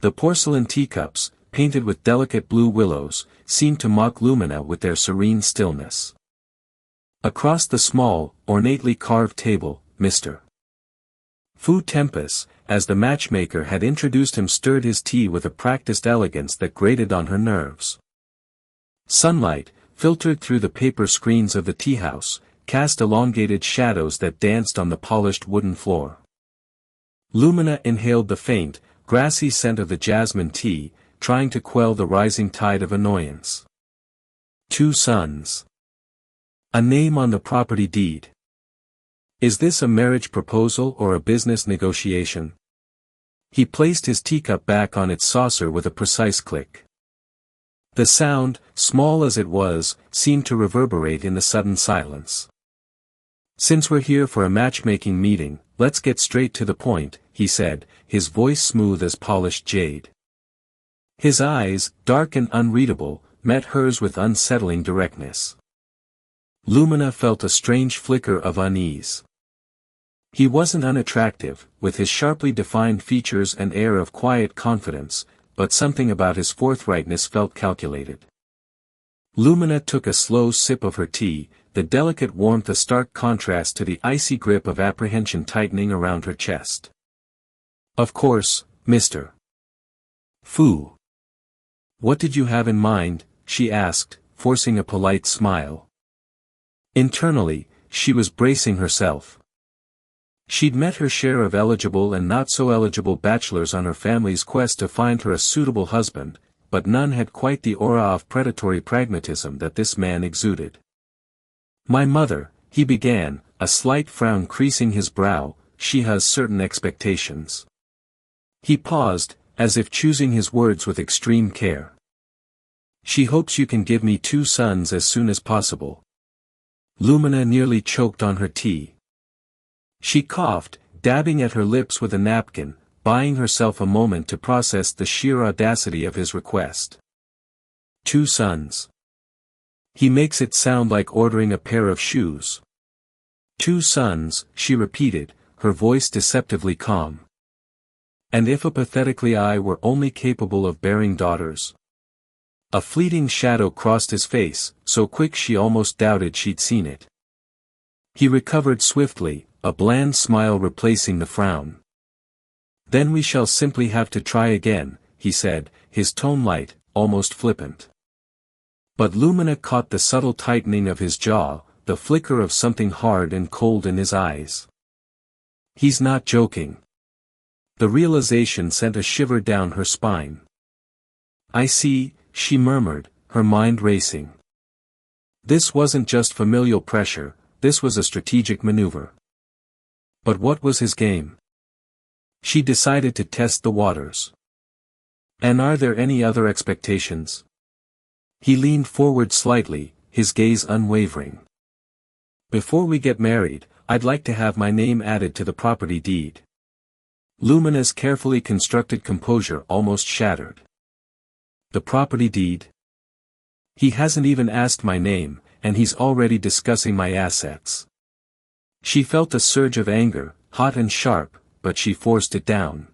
The porcelain teacups, painted with delicate blue willows, seemed to mock Lumina with their serene stillness. Across the small, ornately carved table, Mr. Fu Tempest, as the matchmaker had introduced him, stirred his tea with a practiced elegance that grated on her nerves. Sunlight, filtered through the paper screens of the teahouse, cast elongated shadows that danced on the polished wooden floor. Lumina inhaled the faint, grassy scent of the jasmine tea, trying to quell the rising tide of annoyance. 2 sons. A name on the property deed. Is this a marriage proposal or a business negotiation? He placed his teacup back on its saucer with a precise click. The sound, small as it was, seemed to reverberate in the sudden silence. Since we're here for a matchmaking meeting, let's get straight to the point, he said, his voice smooth as polished jade. His eyes, dark and unreadable, met hers with unsettling directness. Lumina felt a strange flicker of unease. He wasn't unattractive, with his sharply defined features and air of quiet confidence, but something about his forthrightness felt calculated. Lumina took a slow sip of her tea, the delicate warmth a stark contrast to the icy grip of apprehension tightening around her chest. Of course, Mr. Fu. What did you have in mind? She asked, forcing a polite smile. Internally, she was bracing herself. She'd met her share of eligible and not-so-eligible bachelors on her family's quest to find her a suitable husband, but none had quite the aura of predatory pragmatism that this man exuded. My mother, he began, a slight frown creasing his brow, she has certain expectations. He paused, as if choosing his words with extreme care. She hopes you can give me 2 sons as soon as possible. Lumina nearly choked on her tea. She coughed, dabbing at her lips with a napkin, buying herself a moment to process the sheer audacity of his request. 2 sons. He makes it sound like ordering a pair of shoes. 2 sons, she repeated, her voice deceptively calm. And if apathetically I were only capable of bearing daughters? A fleeting shadow crossed his face, so quick she almost doubted she'd seen it. He recovered swiftly, a bland smile replacing the frown. Then we shall simply have to try again, he said, his tone light, almost flippant. But Lumina caught the subtle tightening of his jaw, the flicker of something hard and cold in his eyes. He's not joking. The realization sent a shiver down her spine. I see, she murmured, her mind racing. This wasn't just familial pressure, this was a strategic maneuver. But what was his game? She decided to test the waters. And are there any other expectations? He leaned forward slightly, his gaze unwavering. Before we get married, I'd like to have my name added to the property deed. Lumina's carefully constructed composure almost shattered. The property deed? He hasn't even asked my name, and he's already discussing my assets. She felt a surge of anger, hot and sharp, but she forced it down.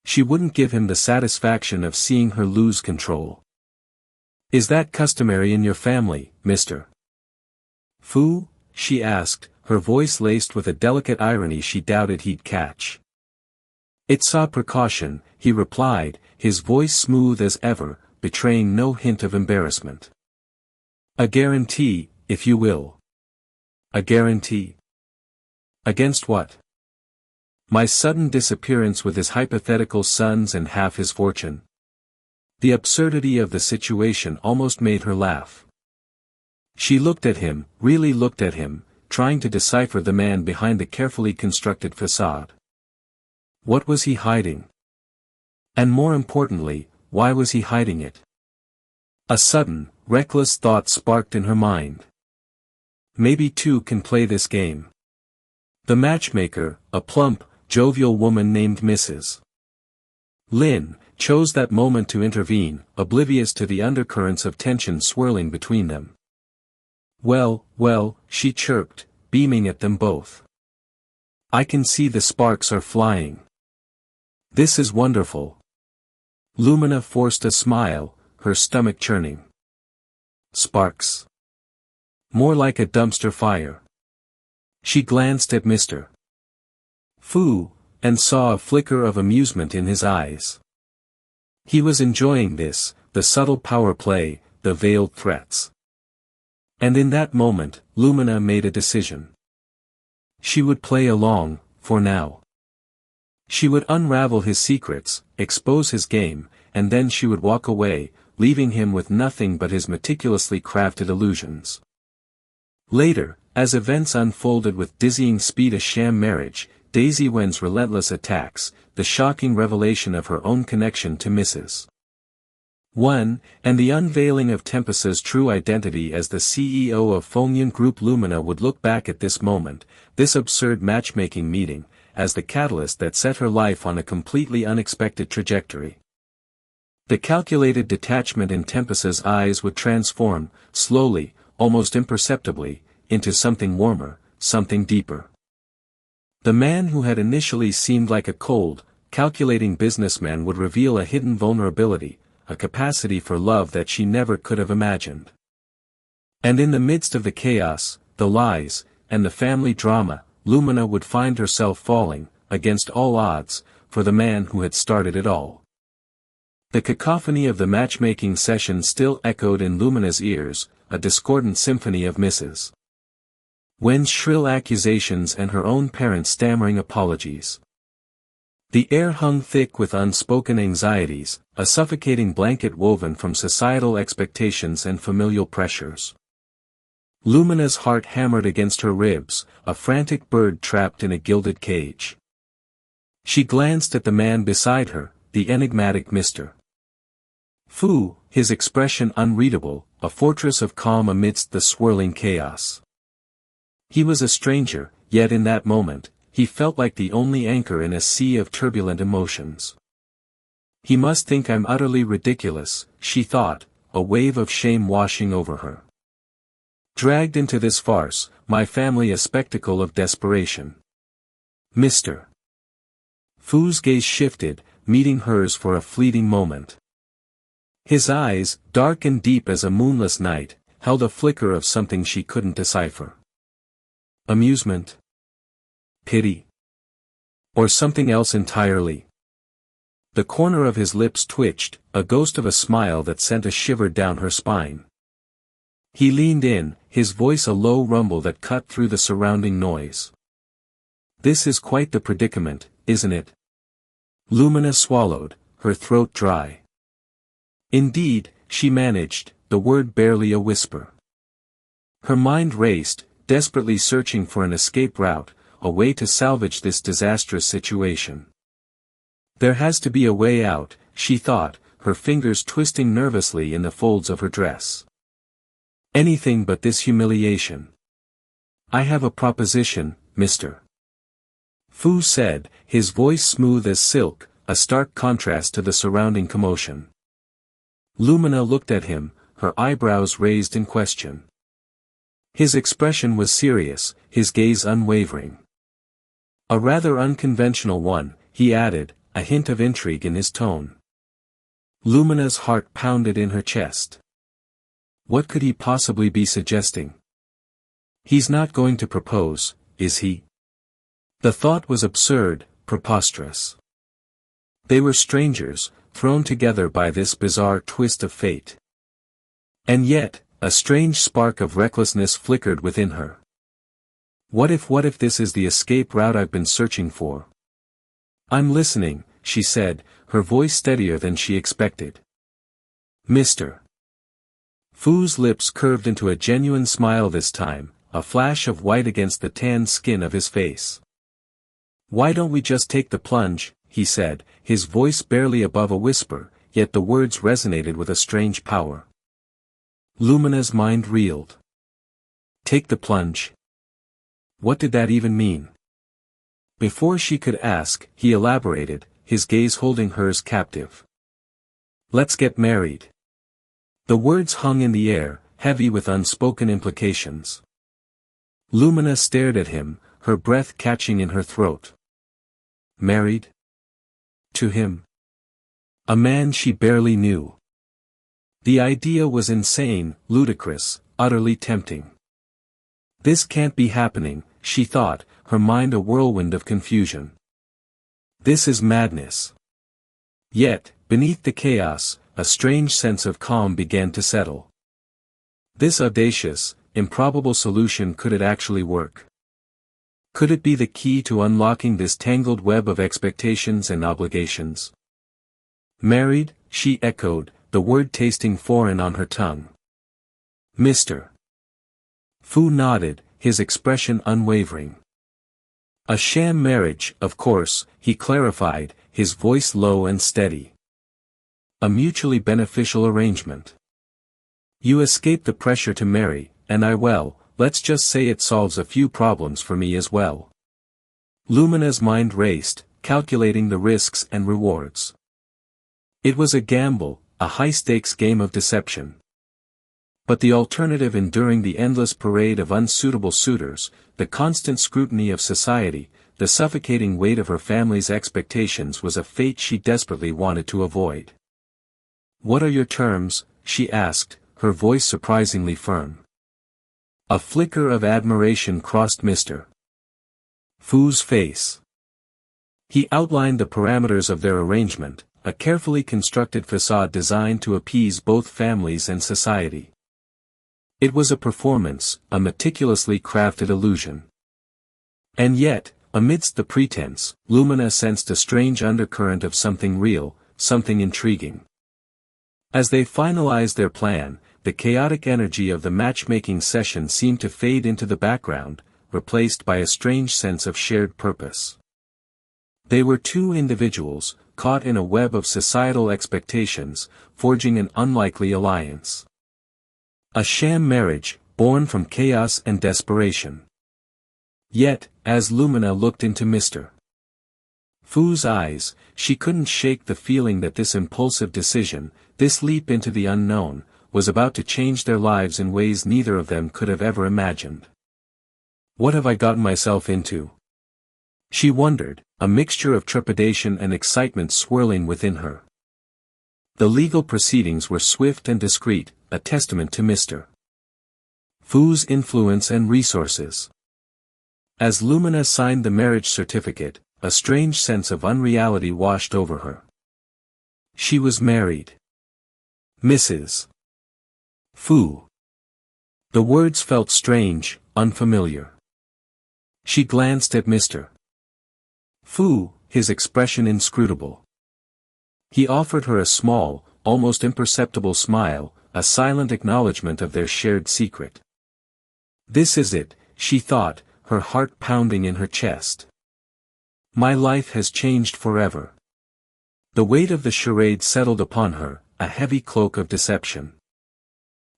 She wouldn't give him the satisfaction of seeing her lose control. Is that customary in your family, Mr. Fu? She asked, her voice laced with a delicate irony she doubted he'd catch. It saw precaution, he replied, his voice smooth as ever, betraying no hint of embarrassment. A guarantee, if you will. A guarantee? Against what? My sudden disappearance with his hypothetical sons and half his fortune. The absurdity of the situation almost made her laugh. She looked at him, really looked at him, trying to decipher the man behind the carefully constructed facade. What was he hiding? And more importantly, why was he hiding it? A sudden, reckless thought sparked in her mind. Maybe 2 can play this game. The matchmaker, a plump, jovial woman named Mrs. Lin, chose that moment to intervene, oblivious to the undercurrents of tension swirling between them. Well, she chirped, beaming at them both. I can see the sparks are flying. This is wonderful. Lumina forced a smile, her stomach churning. Sparks. More like a dumpster fire. She glanced at Mr. Fu, and saw a flicker of amusement in his eyes. He was enjoying this, the subtle power play, the veiled threats. And in that moment, Lumina made a decision. She would play along, for now. She would unravel his secrets, expose his game, and then she would walk away, leaving him with nothing but his meticulously crafted illusions. Later, as events unfolded with dizzying speed, a sham marriage, Daisy Wen's relentless attacks, the shocking revelation of her own connection to Mrs. Wen, and the unveiling of Tempest's true identity as the CEO of Fengyan Group. Lumina would look back at this moment, this absurd matchmaking meeting, as the catalyst that set her life on a completely unexpected trajectory. The calculated detachment in Tempest's eyes would transform, slowly, almost imperceptibly, into something warmer, something deeper. The man who had initially seemed like a cold, calculating businessman would reveal a hidden vulnerability, a capacity for love that she never could have imagined. And in the midst of the chaos, the lies, and the family drama, Lumina would find herself falling, against all odds, for the man who had started it all. The cacophony of the matchmaking session still echoed in Lumina's ears, a discordant symphony of Mrs. Wen's shrill accusations and her own parents' stammering apologies. The air hung thick with unspoken anxieties, a suffocating blanket woven from societal expectations and familial pressures. Lumina's heart hammered against her ribs, a frantic bird trapped in a gilded cage. She glanced at the man beside her, the enigmatic Mr. Fu, his expression unreadable, a fortress of calm amidst the swirling chaos. He was a stranger, yet in that moment, he felt like the only anchor in a sea of turbulent emotions. He must think I'm utterly ridiculous, she thought, a wave of shame washing over her. Dragged into this farce, my family a spectacle of desperation. Mr. Fu's gaze shifted, meeting hers for a fleeting moment. His eyes, dark and deep as a moonless night, held a flicker of something she couldn't decipher. Amusement? Pity? Or something else entirely? The corner of his lips twitched, a ghost of a smile that sent a shiver down her spine. He leaned in, his voice a low rumble that cut through the surrounding noise. This is quite the predicament, isn't it? Lumina swallowed, her throat dry. Indeed, she managed, the word barely a whisper. Her mind raced, desperately searching for an escape route, a way to salvage this disastrous situation. There has to be a way out, she thought, her fingers twisting nervously in the folds of her dress. Anything but this humiliation. I have a proposition, Mr. Fu said, his voice smooth as silk, a stark contrast to the surrounding commotion. Lumina looked at him, her eyebrows raised in question. His expression was serious, his gaze unwavering. A rather unconventional one, he added, a hint of intrigue in his tone. Lumina's heart pounded in her chest. What could he possibly be suggesting? He's not going to propose, is he? The thought was absurd, preposterous. They were strangers, thrown together by this bizarre twist of fate. And yet, a strange spark of recklessness flickered within her. What if this is the escape route I've been searching for? I'm listening, she said, her voice steadier than she expected. Mr. Fu's lips curved into a genuine smile this time, a flash of white against the tanned skin of his face. Why don't we just take the plunge, he said, his voice barely above a whisper, yet the words resonated with a strange power. Lumina's mind reeled. Take the plunge. What did that even mean? Before she could ask, he elaborated, his gaze holding hers captive. Let's get married. The words hung in the air, heavy with unspoken implications. Lumina stared at him, her breath catching in her throat. Married? To him? A man she barely knew. The idea was insane, ludicrous, utterly tempting. This can't be happening, she thought, her mind a whirlwind of confusion. This is madness. Yet, beneath the chaos, a strange sense of calm began to settle. This audacious, improbable solution, could it actually work? Could it be the key to unlocking this tangled web of expectations and obligations? Married, she echoed, the word tasting foreign on her tongue. Mr. Fu nodded, his expression unwavering. A sham marriage, of course, he clarified, his voice low and steady. A mutually beneficial arrangement. You escape the pressure to marry, and let's just say it solves a few problems for me as well. Lumina's mind raced, calculating the risks and rewards. It was a gamble, a high-stakes game of deception. But the alternative, enduring the endless parade of unsuitable suitors, the constant scrutiny of society, the suffocating weight of her family's expectations, was a fate she desperately wanted to avoid. What are your terms? She asked, her voice surprisingly firm. A flicker of admiration crossed Mr. Fu's face. He outlined the parameters of their arrangement, a carefully constructed facade designed to appease both families and society. It was a performance, a meticulously crafted illusion. And yet, amidst the pretense, Lumina sensed a strange undercurrent of something real, something intriguing. As they finalized their plan, the chaotic energy of the matchmaking session seemed to fade into the background, replaced by a strange sense of shared purpose. They were two individuals, caught in a web of societal expectations, forging an unlikely alliance. A sham marriage, born from chaos and desperation. Yet, as Lumina looked into Mr. Fu's eyes, she couldn't shake the feeling that this impulsive decision, this leap into the unknown, was about to change their lives in ways neither of them could have ever imagined. What have I gotten myself into? She wondered, a mixture of trepidation and excitement swirling within her. The legal proceedings were swift and discreet, a testament to Mr. Fu's influence and resources. As Lumina signed the marriage certificate, a strange sense of unreality washed over her. She was married. Mrs. Fu. The words felt strange, unfamiliar. She glanced at Mr. Fu, his expression inscrutable. He offered her a small, almost imperceptible smile, a silent acknowledgement of their shared secret. This is it, she thought, her heart pounding in her chest. My life has changed forever. The weight of the charade settled upon her, a heavy cloak of deception.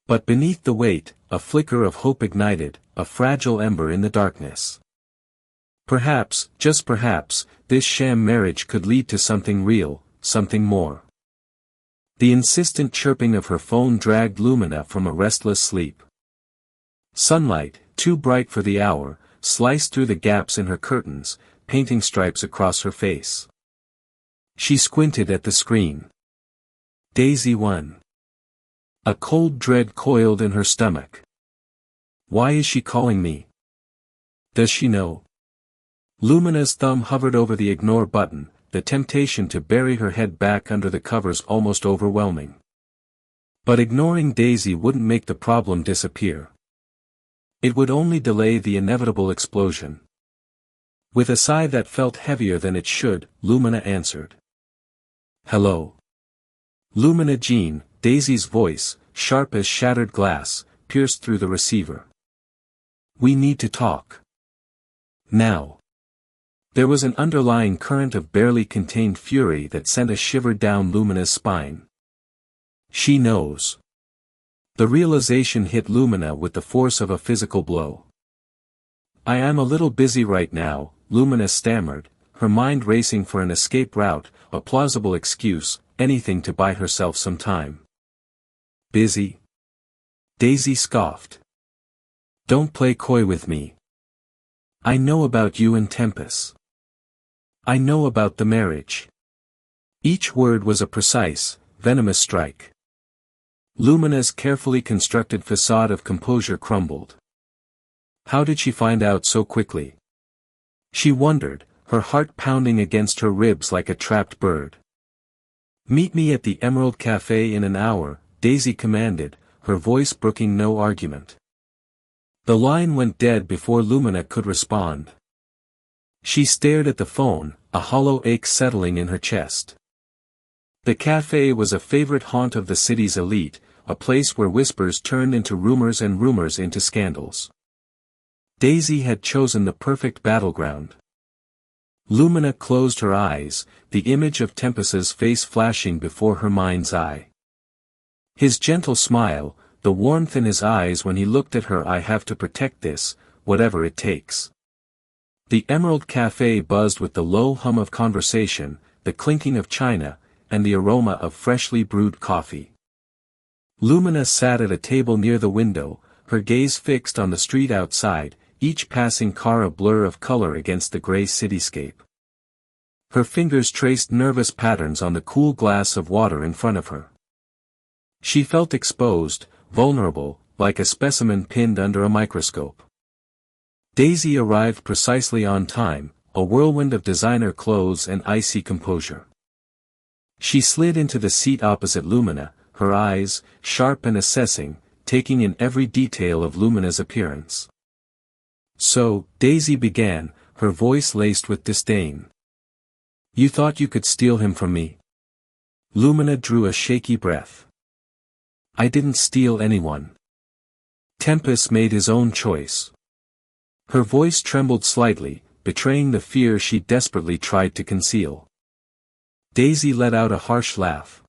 But beneath the weight, a flicker of hope ignited, a fragile ember in the darkness. Perhaps, just perhaps, this sham marriage could lead to something real, something more. The insistent chirping of her phone dragged Lumina from a restless sleep. Sunlight, too bright for the hour, sliced through the gaps in her curtains, painting stripes across her face. She squinted at the screen. Daisy won. A cold dread coiled in her stomach. Why is she calling me? Does she know? Lumina's thumb hovered over the ignore button, the temptation to bury her head back under the covers almost overwhelming. But ignoring Daisy wouldn't make the problem disappear. It would only delay the inevitable explosion. With a sigh that felt heavier than it should, Lumina answered. Hello. Lumina Jean, Daisy's voice, sharp as shattered glass, pierced through the receiver. We need to talk. Now. There was an underlying current of barely contained fury that sent a shiver down Lumina's spine. She knows. The realization hit Lumina with the force of a physical blow. I am a little busy right now, Lumina stammered, her mind racing for an escape route, a plausible excuse, anything to buy herself some time. Busy? Daisy scoffed. Don't play coy with me. I know about you and Tempest. I know about the marriage. Each word was a precise, venomous strike. Lumina's carefully constructed facade of composure crumbled. How did she find out so quickly? She wondered, her heart pounding against her ribs like a trapped bird. "Meet me at the Emerald Cafe in an hour," Daisy commanded, her voice brooking no argument. The line went dead before Lumina could respond. She stared at the phone, a hollow ache settling in her chest. The cafe was a favorite haunt of the city's elite, a place where whispers turned into rumors and rumors into scandals. Daisy had chosen the perfect battleground. Lumina closed her eyes, the image of Tempest's face flashing before her mind's eye. His gentle smile, the warmth in his eyes when he looked at her. "I have to protect this, whatever it takes." The Emerald Cafe buzzed with the low hum of conversation, the clinking of china, and the aroma of freshly brewed coffee. Lumina sat at a table near the window, her gaze fixed on the street outside, each passing car a blur of color against the gray cityscape. Her fingers traced nervous patterns on the cool glass of water in front of her. She felt exposed, vulnerable, like a specimen pinned under a microscope. Daisy arrived precisely on time, a whirlwind of designer clothes and icy composure. She slid into the seat opposite Lumina, her eyes, sharp and assessing, taking in every detail of Lumina's appearance. "So," Daisy began, her voice laced with disdain. "You thought you could steal him from me?" Lumina drew a shaky breath. "I didn't steal anyone. Tempest made his own choice." Her voice trembled slightly, betraying the fear she desperately tried to conceal. Daisy let out a harsh laugh.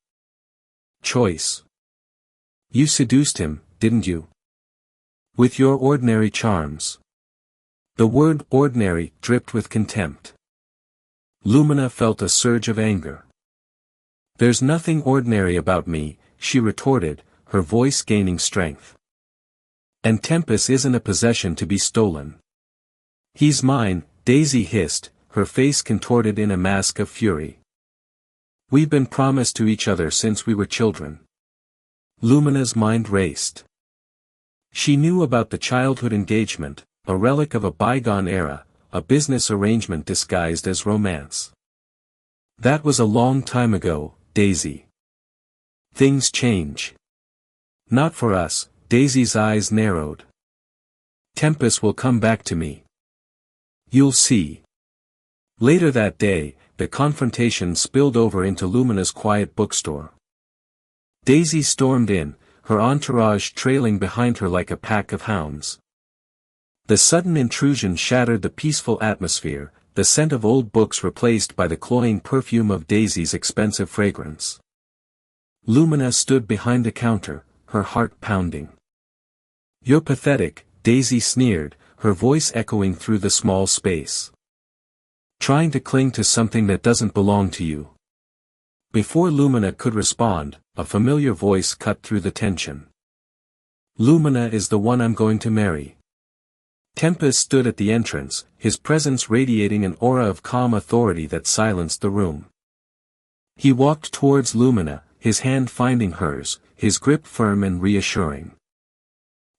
"Choice? You seduced him, didn't you? With your ordinary charms." The word "ordinary" dripped with contempt. Lumina felt a surge of anger. "There's nothing ordinary about me," she retorted, her voice gaining strength. "And Tempest isn't a possession to be stolen." "He's mine," Daisy hissed, her face contorted in a mask of fury. "We've been promised to each other since we were children." Lumina's mind raced. She knew about the childhood engagement, a relic of a bygone era, a business arrangement disguised as romance. "That was a long time ago, Daisy. Things change." "Not for us," Daisy's eyes narrowed. "Tempest will come back to me. You'll see." Later that day, the confrontation spilled over into Lumina's quiet bookstore. Daisy stormed in, her entourage trailing behind her like a pack of hounds. The sudden intrusion shattered the peaceful atmosphere, the scent of old books replaced by the cloying perfume of Daisy's expensive fragrance. Lumina stood behind the counter, her heart pounding. "You're pathetic," Daisy sneered, her voice echoing through the small space. "Trying to cling to something that doesn't belong to you." Before Lumina could respond, a familiar voice cut through the tension. "Lumina is the one I'm going to marry." Tempest stood at the entrance, his presence radiating an aura of calm authority that silenced the room. He walked towards Lumina, his hand finding hers, his grip firm and reassuring.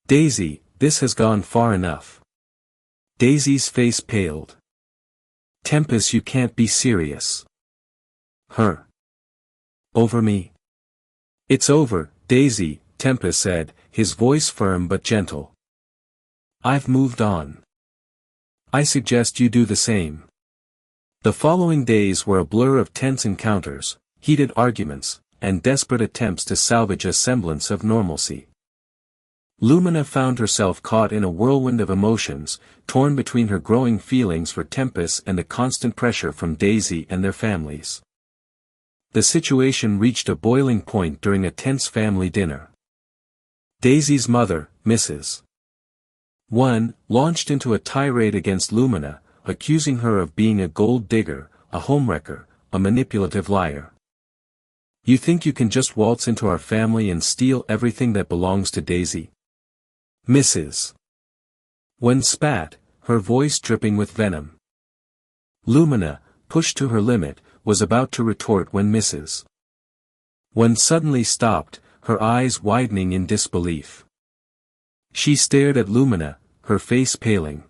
"Daisy, this has gone far enough." Daisy's face paled. "Tempest, you can't be serious." "Her. Over me?" "It's over, Daisy," Tempest said, his voice firm but gentle. "I've moved on. I suggest you do the same." The following days were a blur of tense encounters, heated arguments, and desperate attempts to salvage a semblance of normalcy. Lumina found herself caught in a whirlwind of emotions, torn between her growing feelings for Tempest and the constant pressure from Daisy and their families. The situation reached a boiling point during a tense family dinner. Daisy's mother, Mrs. 1, launched into a tirade against Lumina, accusing her of being a gold digger, a homewrecker, a manipulative liar. "You think you can just waltz into our family and steal everything that belongs to Daisy?" Mrs. 1 spat, her voice dripping with venom. Lumina, pushed to her limit, was about to retort when Mrs. Wen suddenly stopped, her eyes widening in disbelief. She stared at Lumina, her face paling.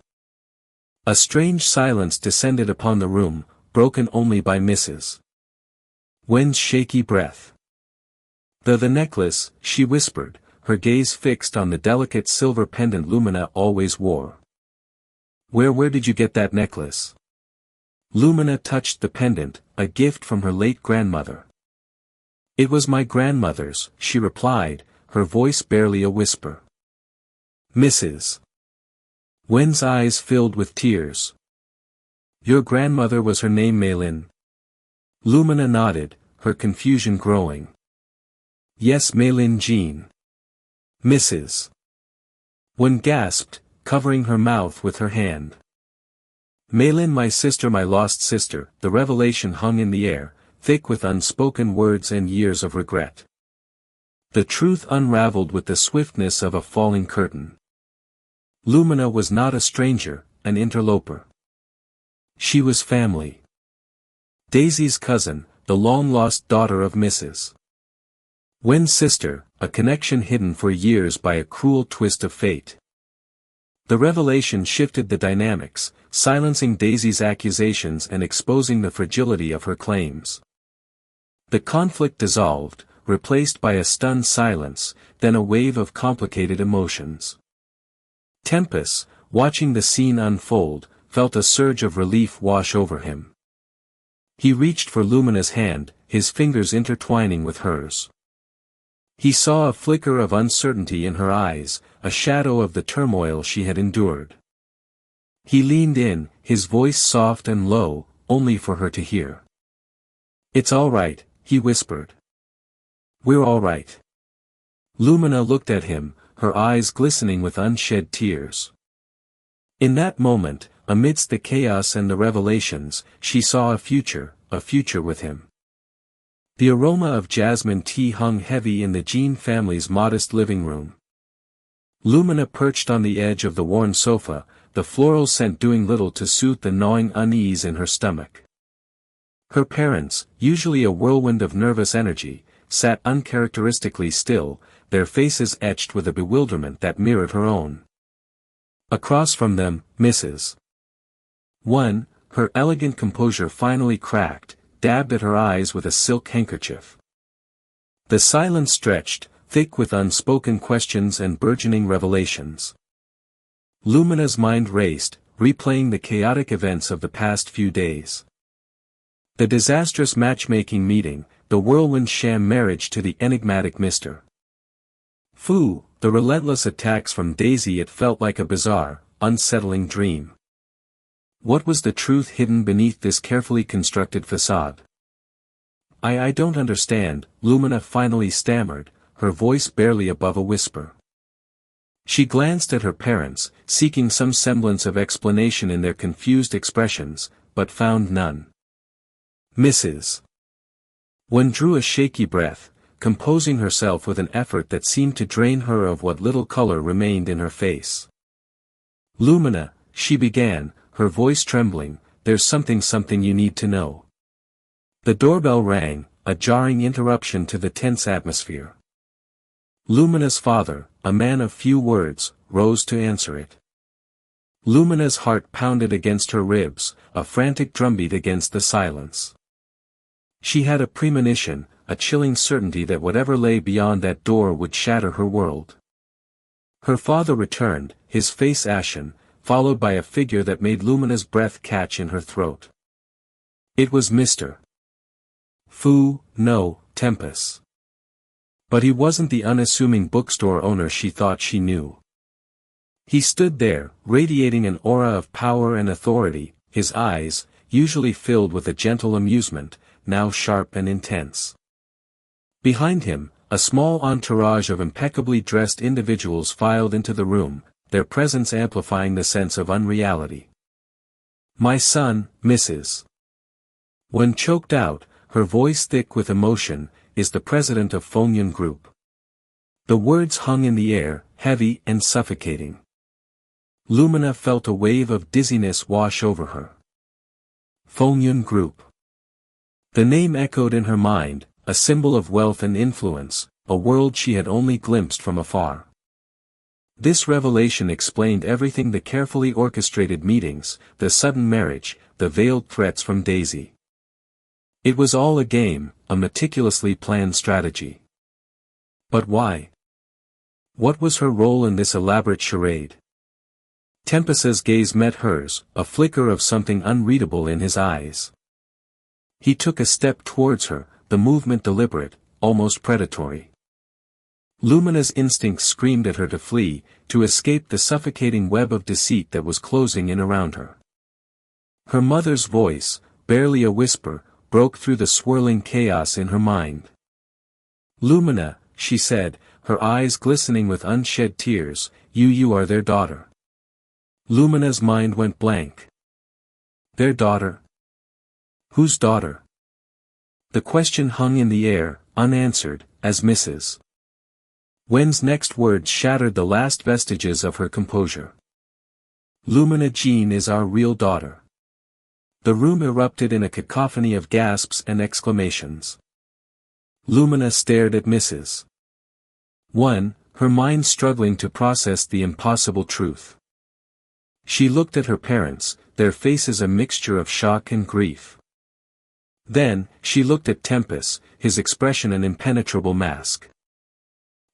A strange silence descended upon the room, broken only by Mrs. Wen's shaky breath. The necklace," she whispered, her gaze fixed on the delicate silver pendant Lumina always wore. Where did you get that necklace?" Lumina touched the pendant, a gift from her late grandmother. "It was my grandmother's," she replied, her voice barely a whisper. Mrs. Wen's eyes filled with tears. "Your grandmother was her name Meilin?" Lumina nodded, her confusion growing. "Yes, Meilin Jean." Mrs. Wen gasped, covering her mouth with her hand. "Meilin, my sister, my lost sister," the revelation hung in the air, thick with unspoken words and years of regret. The truth unraveled with the swiftness of a falling curtain. Lumina was not a stranger, an interloper. She was family. Daisy's cousin, the long-lost daughter of Mrs. Wen's sister, a connection hidden for years by a cruel twist of fate. The revelation shifted the dynamics, silencing Daisy's accusations and exposing the fragility of her claims. The conflict dissolved, replaced by a stunned silence, then a wave of complicated emotions. Tempest, watching the scene unfold, felt a surge of relief wash over him. He reached for Lumina's hand, his fingers intertwining with hers. He saw a flicker of uncertainty in her eyes, a shadow of the turmoil she had endured. He leaned in, his voice soft and low, only for her to hear. "It's all right," he whispered. "We're all right." Lumina looked at him, her eyes glistening with unshed tears. In that moment, amidst the chaos and the revelations, she saw a future with him. The aroma of jasmine tea hung heavy in the Jean family's modest living room. Lumina perched on the edge of the worn sofa, the floral scent doing little to soothe the gnawing unease in her stomach. Her parents, usually a whirlwind of nervous energy, sat uncharacteristically still, their faces etched with a bewilderment that mirrored her own. Across from them, Mrs. Wen, her elegant composure finally cracked, dabbed at her eyes with a silk handkerchief. The silence stretched, thick with unspoken questions and burgeoning revelations. Lumina's mind raced, replaying the chaotic events of the past few days. The disastrous matchmaking meeting, the whirlwind sham marriage to the enigmatic Mr. Fu, the relentless attacks from Daisy. It felt like a bizarre, unsettling dream. What was the truth hidden beneath this carefully constructed facade? I don't understand," Lumina finally stammered, her voice barely above a whisper. She glanced at her parents, seeking some semblance of explanation in their confused expressions, but found none. Mrs. Wen drew a shaky breath, composing herself with an effort that seemed to drain her of what little color remained in her face. "Lumina," she began, her voice trembling, "there's something you need to know." The doorbell rang, a jarring interruption to the tense atmosphere. Lumina's father, a man of few words, rose to answer it. Lumina's heart pounded against her ribs, a frantic drumbeat against the silence. She had a premonition, a chilling certainty that whatever lay beyond that door would shatter her world. Her father returned, his face ashen, followed by a figure that made Lumina's breath catch in her throat. It was Mr. Fu, no, Tempest. But he wasn't the unassuming bookstore owner she thought she knew. He stood there, radiating an aura of power and authority, his eyes, usually filled with a gentle amusement, now sharp and intense. Behind him, a small entourage of impeccably dressed individuals filed into the room, their presence amplifying the sense of unreality. "My son, Mrs. Wen choked out, her voice thick with emotion, is the president of Fongyun Group." The words hung in the air, heavy and suffocating. Lumina felt a wave of dizziness wash over her. Fongyun Group. The name echoed in her mind, a symbol of wealth and influence, a world she had only glimpsed from afar. This revelation explained everything: the carefully orchestrated meetings, the sudden marriage, the veiled threats from Daisy. It was all a game, a meticulously planned strategy. But why? What was her role in this elaborate charade? Tempest's gaze met hers, a flicker of something unreadable in his eyes. He took a step towards her, the movement deliberate, almost predatory. Lumina's instincts screamed at her to flee, to escape the suffocating web of deceit that was closing in around her. Her mother's voice, barely a whisper, broke through the swirling chaos in her mind. "Lumina," she said, her eyes glistening with unshed tears, you are their daughter." Lumina's mind went blank. Their daughter? Whose daughter? The question hung in the air, unanswered, as Mrs. Wen's next words shattered the last vestiges of her composure. "Lumina Jean is our real daughter." The room erupted in a cacophony of gasps and exclamations. Lumina stared at Mrs. Wen, her mind struggling to process the impossible truth. She looked at her parents, their faces a mixture of shock and grief. Then, she looked at Tempest, his expression an impenetrable mask.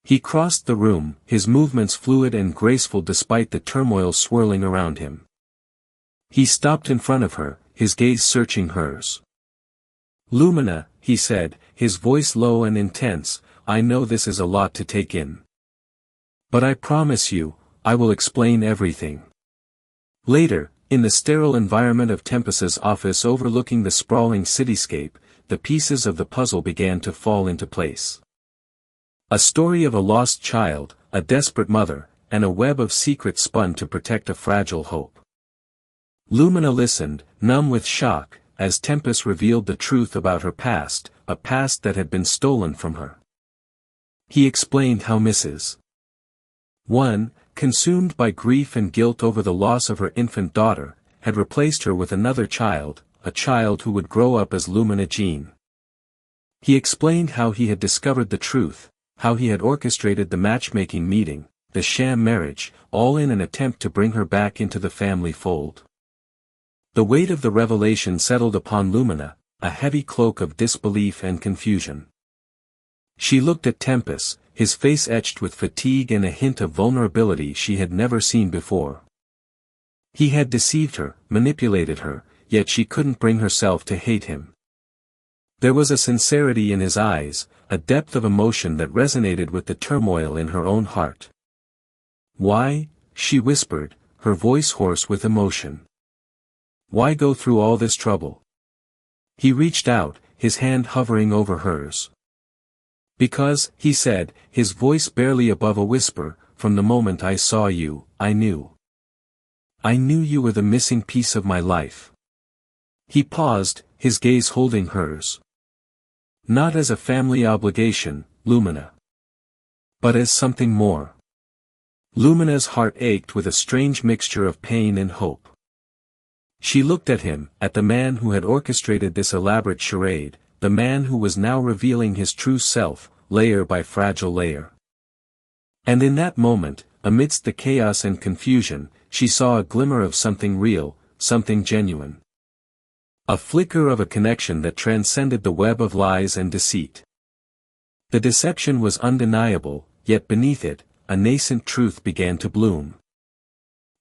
He crossed the room, his movements fluid and graceful despite the turmoil swirling around him. He stopped in front of her, his gaze searching hers. "Lumina," he said, his voice low and intense, "I know this is a lot to take in. But I promise you, I will explain everything." Later, in the sterile environment of Tempest's office overlooking the sprawling cityscape, the pieces of the puzzle began to fall into place. A story of a lost child, a desperate mother, and a web of secrets spun to protect a fragile hope. Lumina listened, numb with shock, as Tempest revealed the truth about her past, a past that had been stolen from her. He explained how Mrs. Wen, consumed by grief and guilt over the loss of her infant daughter, had replaced her with another child, a child who would grow up as Lumina Jean. He explained how he had discovered the truth, how he had orchestrated the matchmaking meeting, the sham marriage, all in an attempt to bring her back into the family fold. The weight of the revelation settled upon Lumina, a heavy cloak of disbelief and confusion. She looked at Tempest, his face etched with fatigue and a hint of vulnerability she had never seen before. He had deceived her, manipulated her, yet she couldn't bring herself to hate him. There was a sincerity in his eyes, a depth of emotion that resonated with the turmoil in her own heart. "Why?" she whispered, her voice hoarse with emotion. "Why go through all this trouble?" He reached out, his hand hovering over hers. "Because," he said, his voice barely above a whisper, "from the moment I saw you, I knew. I knew you were the missing piece of my life." He paused, his gaze holding hers. "Not as a family obligation, Lumina. But as something more." Lumina's heart ached with a strange mixture of pain and hope. She looked at him, at the man who had orchestrated this elaborate charade, the man who was now revealing his true self, layer by fragile layer. And in that moment, amidst the chaos and confusion, she saw a glimmer of something real, something genuine. A flicker of a connection that transcended the web of lies and deceit. The deception was undeniable, yet beneath it, a nascent truth began to bloom.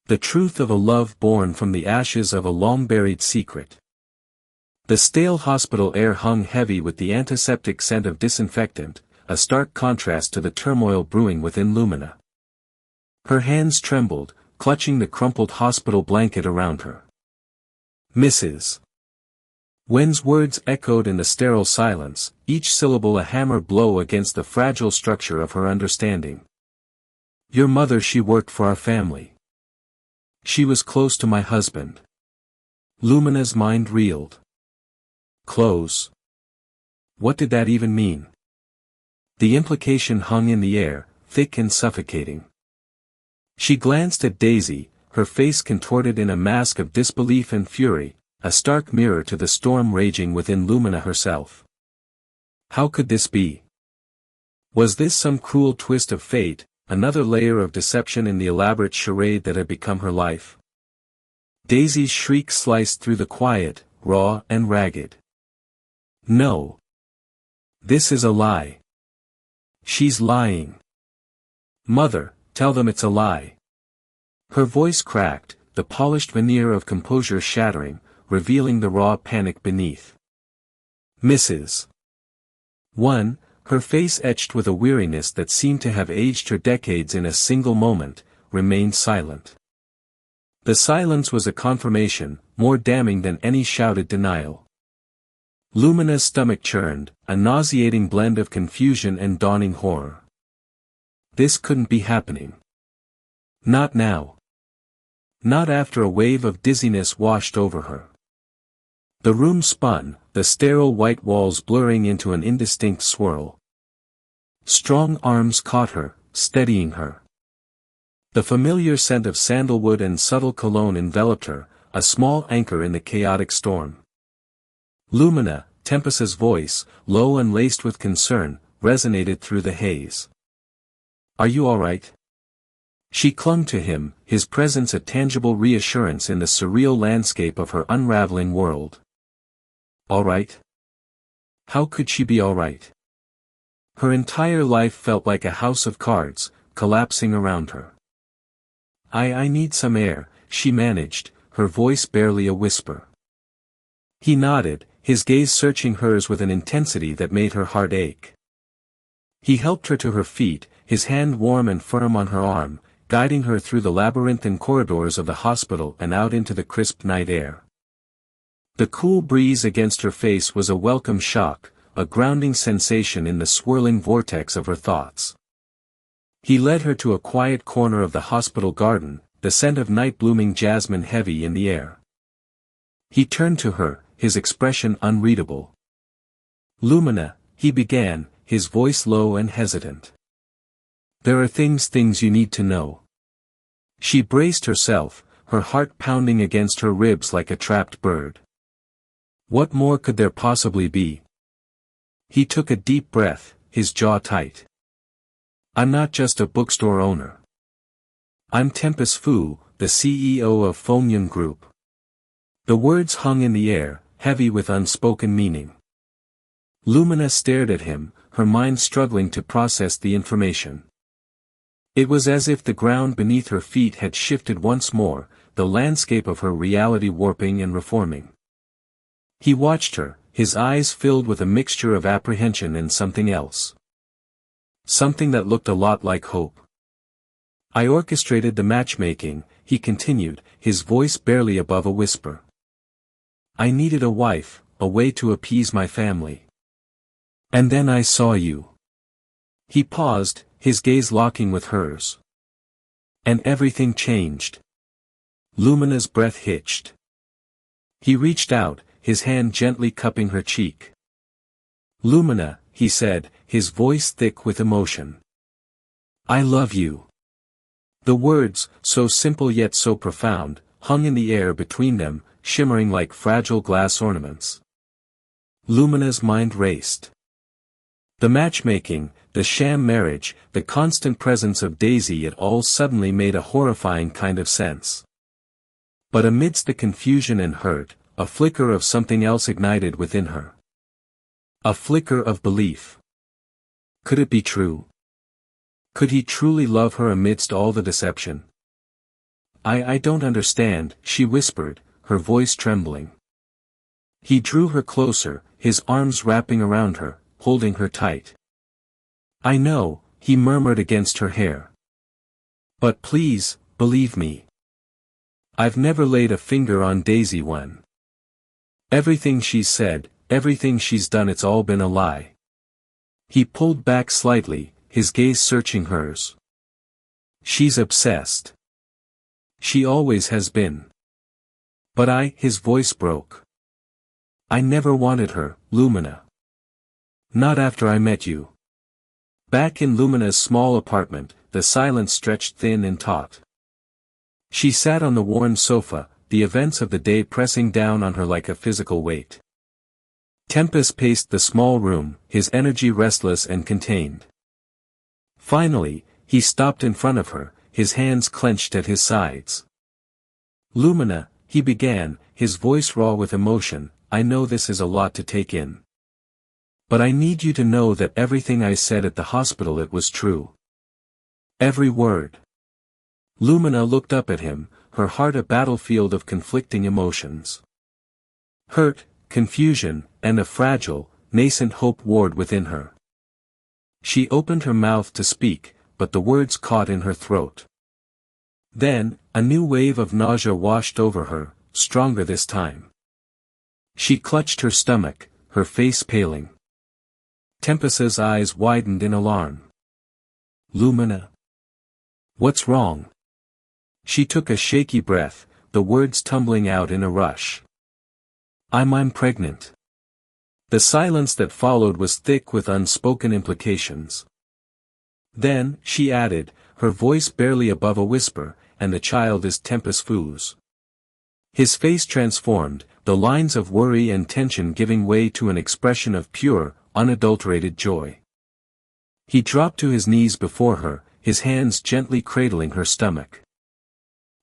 The truth of a love born from the ashes of a long-buried secret. The stale hospital air hung heavy with the antiseptic scent of disinfectant, a stark contrast to the turmoil brewing within Lumina. Her hands trembled, clutching the crumpled hospital blanket around her. Mrs. Wen's words echoed in the sterile silence, each syllable a hammer blow against the fragile structure of her understanding. "Your mother, she worked for our family. She was close to my husband." Lumina's mind reeled. Close. What did that even mean? The implication hung in the air, thick and suffocating. She glanced at Daisy, her face contorted in a mask of disbelief and fury, a stark mirror to the storm raging within Lumina herself. How could this be? Was this some cruel twist of fate, another layer of deception in the elaborate charade that had become her life? Daisy's shriek sliced through the quiet, raw and ragged. No. This is a lie. She's lying. Mother, tell them it's a lie. Her voice cracked, the polished veneer of composure shattering, revealing the raw panic beneath. Mrs. 1, her face etched with a weariness that seemed to have aged her decades in a single moment, remained silent. The silence was a confirmation, more damning than any shouted denial. Lumina's stomach churned, a nauseating blend of confusion and dawning horror. This couldn't be happening. Not now. Not after a wave of dizziness washed over her. The room spun, the sterile white walls blurring into an indistinct swirl. Strong arms caught her, steadying her. The familiar scent of sandalwood and subtle cologne enveloped her, a small anchor in the chaotic storm. Lumina, Tempest's voice, low and laced with concern, resonated through the haze. Are you all right? She clung to him, his presence a tangible reassurance in the surreal landscape of her unraveling world. All right? How could she be all right? Her entire life felt like a house of cards, collapsing around her. I need some air, she managed, her voice barely a whisper. He nodded, his gaze searching hers with an intensity that made her heart ache. He helped her to her feet, his hand warm and firm on her arm, guiding her through the labyrinthine corridors of the hospital and out into the crisp night air. The cool breeze against her face was a welcome shock, a grounding sensation in the swirling vortex of her thoughts. He led her to a quiet corner of the hospital garden, the scent of night-blooming jasmine heavy in the air. He turned to her, his expression unreadable. Lumina, he began, his voice low and hesitant. There are things you need to know. She braced herself, her heart pounding against her ribs like a trapped bird. What more could there possibly be? He took a deep breath, his jaw tight. I'm not just a bookstore owner. I'm Tempest Fu, the CEO of Fongyun Group. The words hung in the air, heavy with unspoken meaning. Lumina stared at him, her mind struggling to process the information. It was as if the ground beneath her feet had shifted once more, the landscape of her reality warping and reforming. He watched her, his eyes filled with a mixture of apprehension and something else. Something that looked a lot like hope. I orchestrated the matchmaking, he continued, his voice barely above a whisper. I needed a wife, a way to appease my family. And then I saw you. He paused, his gaze locking with hers. And everything changed. Lumina's breath hitched. He reached out, his hand gently cupping her cheek. Lumina, he said, his voice thick with emotion. I love you. The words, so simple yet so profound, hung in the air between them, shimmering like fragile glass ornaments. Lumina's mind raced. The matchmaking, the sham marriage, the constant presence of Daisy, it all suddenly made a horrifying kind of sense. But amidst the confusion and hurt, a flicker of something else ignited within her. A flicker of belief. Could it be true? Could he truly love her amidst all the deception? I don't understand, she whispered, her voice trembling. He drew her closer, his arms wrapping around her, holding her tight. I know, he murmured against her hair. But please, believe me. I've never laid a finger on Daisy one. Everything she's said, everything she's done, it's all been a lie. He pulled back slightly, his gaze searching hers. She's obsessed. She always has been. But his voice broke. I never wanted her, Lumina. Not after I met you. Back in Lumina's small apartment, the silence stretched thin and taut. She sat on the worn sofa, the events of the day pressing down on her like a physical weight. Tempest paced the small room, his energy restless and contained. Finally, he stopped in front of her, his hands clenched at his sides. "Lumina," he began, his voice raw with emotion, "I know this is a lot to take in. But I need you to know that everything I said at the hospital, it was true. Every word." Lumina looked up at him, her heart a battlefield of conflicting emotions. Hurt, confusion, and a fragile, nascent hope warred within her. She opened her mouth to speak, but the words caught in her throat. Then, a new wave of nausea washed over her, stronger this time. She clutched her stomach, her face paling. Tempest's eyes widened in alarm. "Lumina? What's wrong?" She took a shaky breath, the words tumbling out in a rush. I'm pregnant." The silence that followed was thick with unspoken implications. Then, she added, her voice barely above a whisper, "And the child is Tempest Foo's." His face transformed, the lines of worry and tension giving way to an expression of pure, unadulterated joy. He dropped to his knees before her, his hands gently cradling her stomach.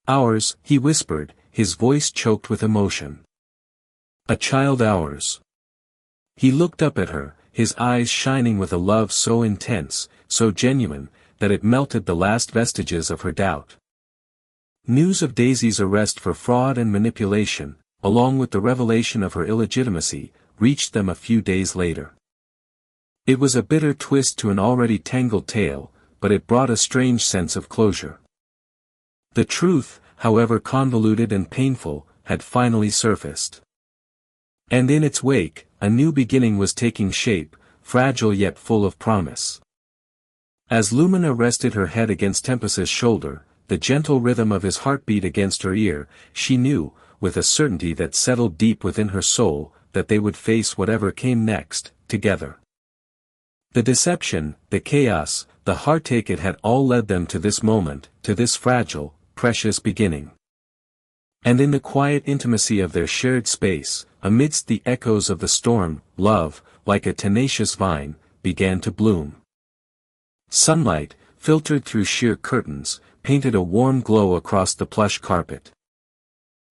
"Ours," he whispered, his voice choked with emotion. "A child ours." He looked up at her, his eyes shining with a love so intense, so genuine, that it melted the last vestiges of her doubt. News of Daisy's arrest for fraud and manipulation, along with the revelation of her illegitimacy, reached them a few days later. It was a bitter twist to an already tangled tale, but it brought a strange sense of closure. The truth, however convoluted and painful, had finally surfaced. And in its wake, a new beginning was taking shape, fragile yet full of promise. As Lumina rested her head against Tempest's shoulder, the gentle rhythm of his heartbeat against her ear, she knew, with a certainty that settled deep within her soul, that they would face whatever came next, together. The deception, the chaos, the heartache, it had all led them to this moment, to this fragile, precious beginning. And in the quiet intimacy of their shared space, amidst the echoes of the storm, love, like a tenacious vine, began to bloom. Sunlight, filtered through sheer curtains, painted a warm glow across the plush carpet.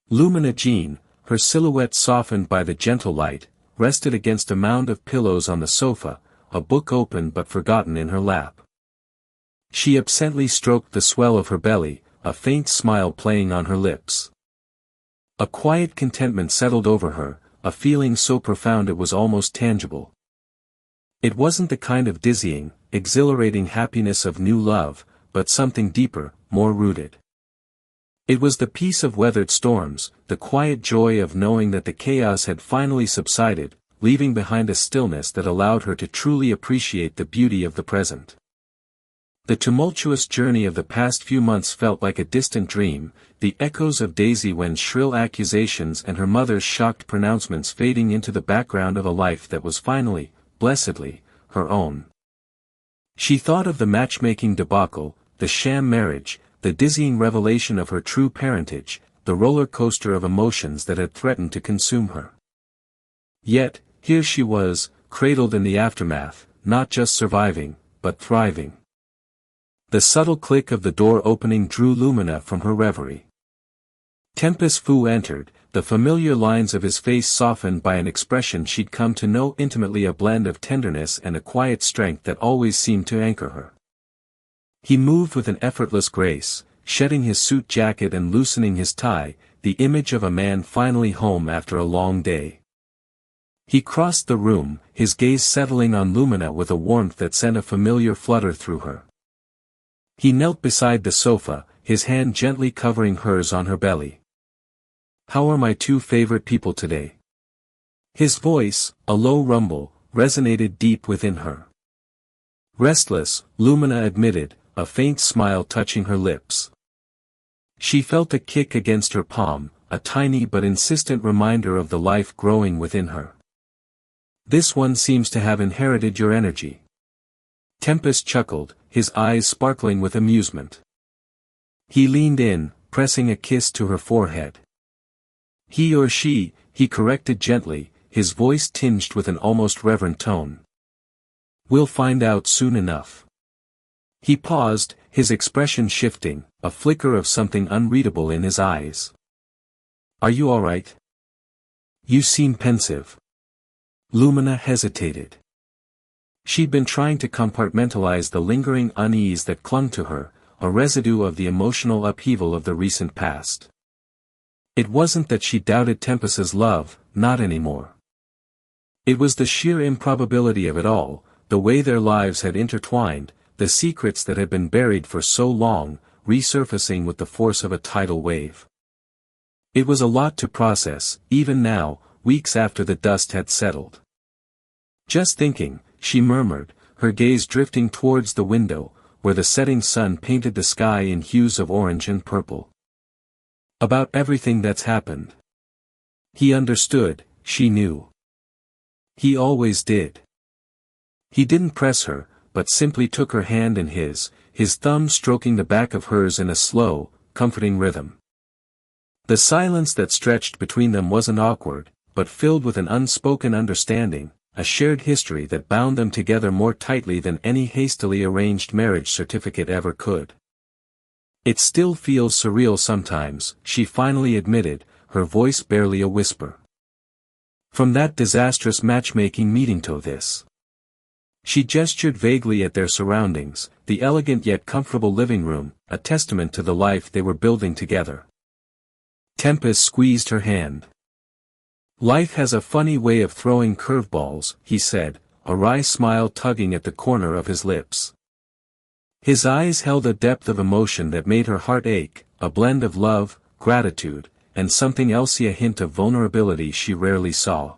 Lumina Jean, her silhouette softened by the gentle light, rested against a mound of pillows on the sofa, a book open but forgotten in her lap. She absently stroked the swell of her belly, a faint smile playing on her lips. A quiet contentment settled over her, a feeling so profound it was almost tangible. It wasn't the kind of dizzying, exhilarating happiness of new love, but something deeper, more rooted. It was the peace of weathered storms, the quiet joy of knowing that the chaos had finally subsided, leaving behind a stillness that allowed her to truly appreciate the beauty of the present. The tumultuous journey of the past few months felt like a distant dream, the echoes of Daisy Wen's shrill accusations and her mother's shocked pronouncements fading into the background of a life that was finally, blessedly, her own. She thought of the matchmaking debacle, the sham marriage, the dizzying revelation of her true parentage, the roller coaster of emotions that had threatened to consume her. Yet, here she was, cradled in the aftermath, not just surviving, but thriving. The subtle click of the door opening drew Lumina from her reverie. Tempest Fu entered, the familiar lines of his face softened by an expression she'd come to know intimately, a blend of tenderness and a quiet strength that always seemed to anchor her. He moved with an effortless grace, shedding his suit jacket and loosening his tie, the image of a man finally home after a long day. He crossed the room, his gaze settling on Lumina with a warmth that sent a familiar flutter through her. He knelt beside the sofa, his hand gently covering hers on her belly. "How are my two favorite people today?" His voice, a low rumble, resonated deep within her. "Restless," Lumina admitted, a faint smile touching her lips. She felt a kick against her palm, a tiny but insistent reminder of the life growing within her. "This one seems to have inherited your energy." Tempest chuckled, his eyes sparkling with amusement. He leaned in, pressing a kiss to her forehead. He or she, he corrected gently, his voice tinged with an almost reverent tone. We'll find out soon enough. He paused, his expression shifting, a flicker of something unreadable in his eyes. Are you all right? You seem pensive. Lumina hesitated. She'd been trying to compartmentalize the lingering unease that clung to her, a residue of the emotional upheaval of the recent past. It wasn't that she doubted Tempest's love, not anymore. It was the sheer improbability of it all, the way their lives had intertwined, the secrets that had been buried for so long, resurfacing with the force of a tidal wave. It was a lot to process, even now, weeks after the dust had settled. Just thinking, she murmured, her gaze drifting towards the window, where the setting sun painted the sky in hues of orange and purple. About everything that's happened. He understood, she knew. He always did. He didn't press her, but simply took her hand in his thumb stroking the back of hers in a slow, comforting rhythm. The silence that stretched between them wasn't awkward, but filled with an unspoken understanding, a shared history that bound them together more tightly than any hastily arranged marriage certificate ever could. It still feels surreal sometimes, she finally admitted, her voice barely a whisper. From that disastrous matchmaking meeting to this. She gestured vaguely at their surroundings, the elegant yet comfortable living room, a testament to the life they were building together. Tempest squeezed her hand. Life has a funny way of throwing curveballs, he said, a wry smile tugging at the corner of his lips. His eyes held a depth of emotion that made her heart ache, a blend of love, gratitude, and something else, a hint of vulnerability she rarely saw.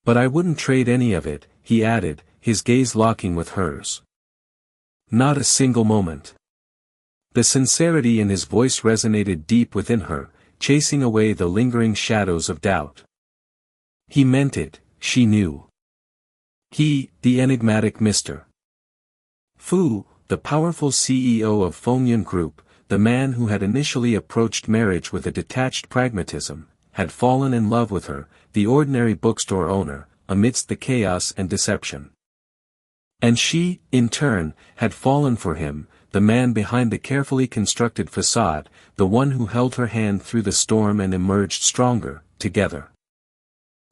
But I wouldn't trade any of it, he added, his gaze locking with hers. Not a single moment. The sincerity in his voice resonated deep within her, chasing away the lingering shadows of doubt. He meant it, she knew. He, the enigmatic Mr. Fu, the powerful CEO of Fengyun Group, the man who had initially approached marriage with a detached pragmatism, had fallen in love with her, the ordinary bookstore owner, amidst the chaos and deception. And she, in turn, had fallen for him, the man behind the carefully constructed facade, the one who held her hand through the storm and emerged stronger, together.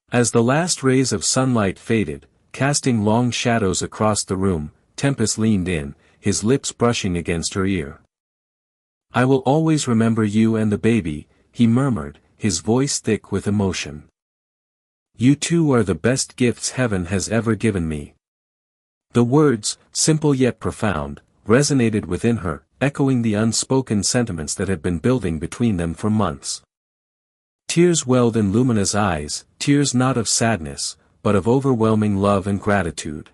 As the last rays of sunlight faded, casting long shadows across the room, Tempest leaned in, his lips brushing against her ear. I will always remember you and the baby, he murmured, his voice thick with emotion. You two are the best gifts heaven has ever given me. The words, simple yet profound, resonated within her, echoing the unspoken sentiments that had been building between them for months. Tears welled in Lumina's eyes, tears not of sadness, but of overwhelming love and gratitude.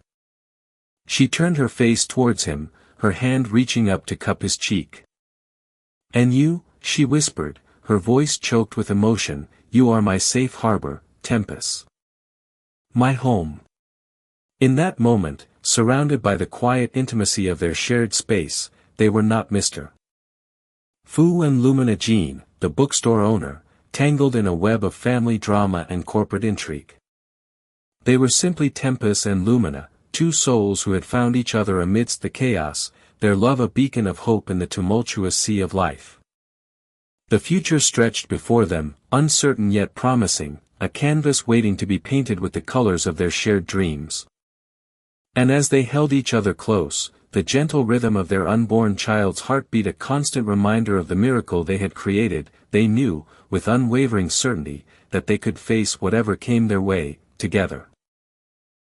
She turned her face towards him, her hand reaching up to cup his cheek. And you, she whispered, her voice choked with emotion, you are my safe harbor, Tempest. My home. In that moment, surrounded by the quiet intimacy of their shared space, they were not Mr. Fu and Lumina Jean, the bookstore owner, tangled in a web of family drama and corporate intrigue. They were simply Tempest and Lumina, two souls who had found each other amidst the chaos, their love a beacon of hope in the tumultuous sea of life. The future stretched before them, uncertain yet promising, a canvas waiting to be painted with the colors of their shared dreams. And as they held each other close, the gentle rhythm of their unborn child's heartbeat a constant reminder of the miracle they had created, they knew, with unwavering certainty, that they could face whatever came their way, together.